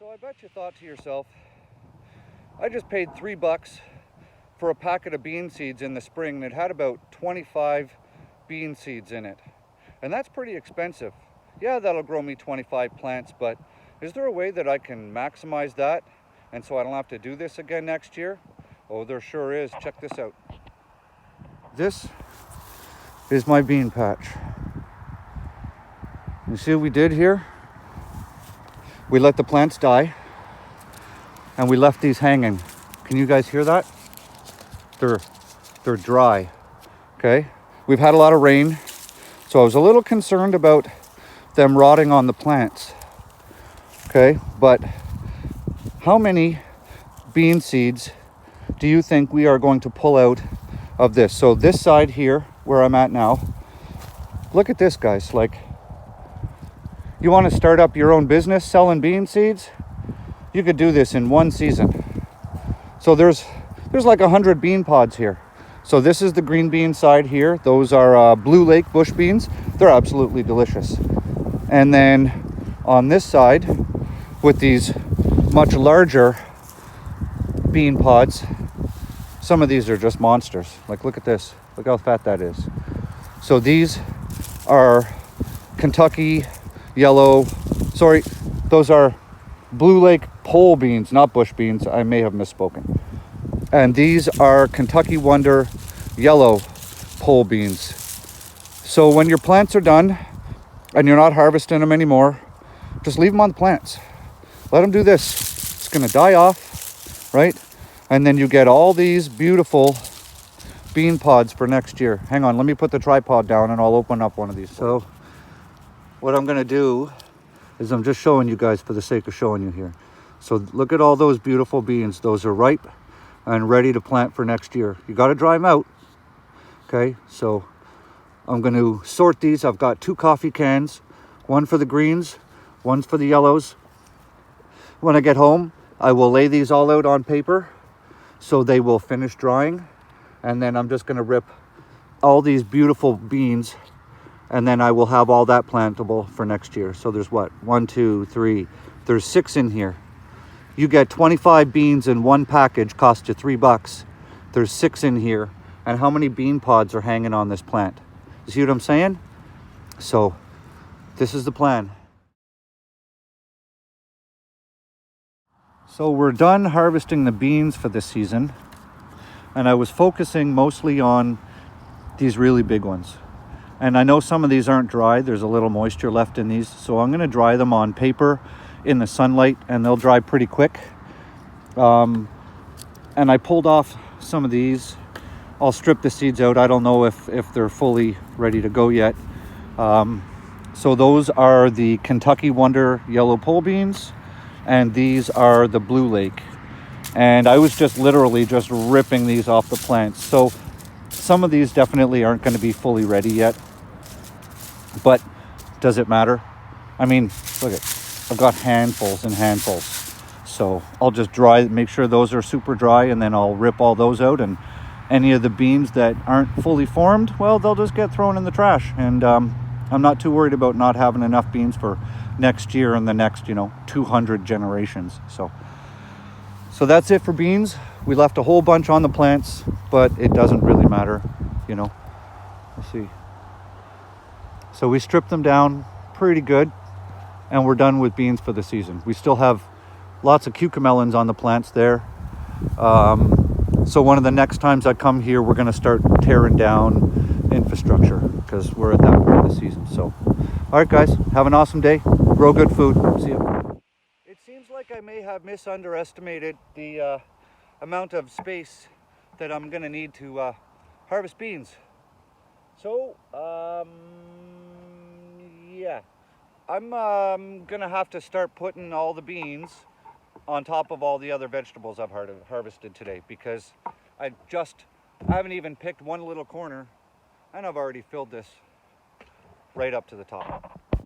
So I bet you thought to yourself, I just paid $3 for a packet of bean seeds in the spring and it had about 25 bean seeds in it. And that's pretty expensive. Yeah, that'll grow me 25 plants, but is there a way that I can maximize that and so I don't have to do this again next year? Oh, there sure is. Check this out. This is my bean patch. You see what we did here? We let the plants die and we left these hanging. Can you guys hear that? They're dry, okay? We've had a lot of rain, so I was a little concerned about them rotting on the plants, okay? But how many bean seeds do you think we are going to pull out of this? So this side here, where I'm at now, look at this, guys. Like, you want to start up your own business selling bean seeds? You could do this in one season. So there's like 100 bean pods here. So this is the green bean side here. Those are Blue Lake bush beans. They're absolutely delicious. And then on this side, with these much larger bean pods, some of these are just monsters. Like, look at this. Look how fat that is. So these are Kentucky yellow, those are Blue Lake pole beans, not bush beans. I may have misspoken. And these are Kentucky Wonder yellow pole beans. So when your plants are done and you're not harvesting them anymore, just leave them on the plants. Let them do this. It's going to die off, right? And then you get all these beautiful bean pods for next year. Hang on, let me put the tripod down and I'll open up one of these. So what I'm going to do is I'm just showing you guys for the sake of showing you here. So look at all those beautiful beans. Those are ripe and ready to plant for next year. You got to dry them out. Okay, so I'm going to sort these. I've got 2 coffee cans, one for the greens, one's for the yellows. When I get home, I will lay these all out on paper so they will finish drying. And then I'm just going to rip all these beautiful beans, and then I will have all that plantable for next year. So there's what? 1, 2, 3. There's 6 in here. You get 25 beans in one package, cost you $3. There's 6 in here. And how many bean pods are hanging on this plant? You see what I'm saying? So this is the plan. So we're done harvesting the beans for this season. And I was focusing mostly on these really big ones. And I know some of these aren't dry. There's a little moisture left in these. So I'm going to dry them on paper in the sunlight and they'll dry pretty quick. And I pulled off some of these. I'll strip the seeds out. I don't know if they're fully ready to go yet. So those are the Kentucky Wonder yellow pole beans. And these are the Blue Lake. And I was just literally just ripping these off the plants. So some of these definitely aren't going to be fully ready yet. But does it matter? I mean, look at, I've got handfuls and handfuls. So I'll just make sure those are super dry, and then I'll rip all those out. And any of the beans that aren't fully formed, well, they'll just get thrown in the trash. And I'm not too worried about not having enough beans for next year and the next, 200 generations. So that's it for beans. We left a whole bunch on the plants, but it doesn't really matter, Let's see. So we stripped them down pretty good, and we're done with beans for the season. We still have lots of cucamelons on the plants there. So one of the next times I come here, we're going to start tearing down infrastructure because we're at that part of the season. So, all right, guys, have an awesome day. Grow good food. See you. It seems like I may have misunderestimated the amount of space that I'm going to need to harvest beans. So, yeah, I'm going to have to start putting all the beans on top of all the other vegetables I've harvested today, because I haven't even picked one little corner and I've already filled this right up to the top.